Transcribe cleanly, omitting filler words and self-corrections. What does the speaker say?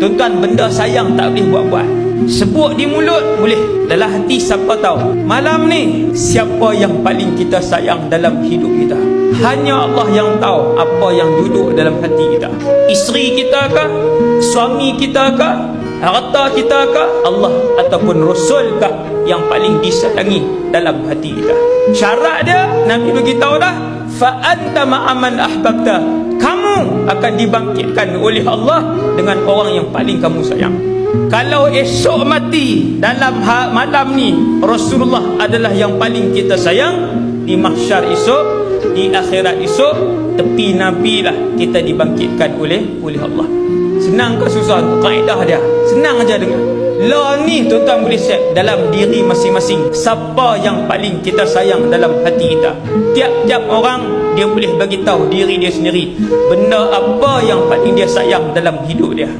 Tuan-tuan, benda sayang tak boleh buat-buat. Sebut di mulut boleh, dalam hati siapa tahu. Malam ni siapa yang paling kita sayang dalam hidup kita? Hanya Allah yang tahu apa yang duduk dalam hati kita. Isteri kita ke, suami kita ke, harta kita ke, Allah ataupun Rasul ke yang paling disayangi dalam hati kita. Syarat dia Nabi beritahu dah, fa anta ma'aman ahbabta, kamu akan dibangkitkan oleh Allah dengan orang yang paling kamu sayang. Kalau esok mati dalam malam ni Rasulullah adalah yang paling kita sayang, di mahsyar esok, di akhirat esok, tepi Nabi lah kita dibangkitkan oleh Allah. Senang ke susah? Kaedah dia senang aja dengar. Law ni tuan-tuan boleh set dalam diri masing-masing. Siapa yang paling kita sayang dalam hati kita? Tiap-tiap orang dia boleh bagi tahu diri dia sendiri benda apa yang paling dia sayang dalam hidup dia.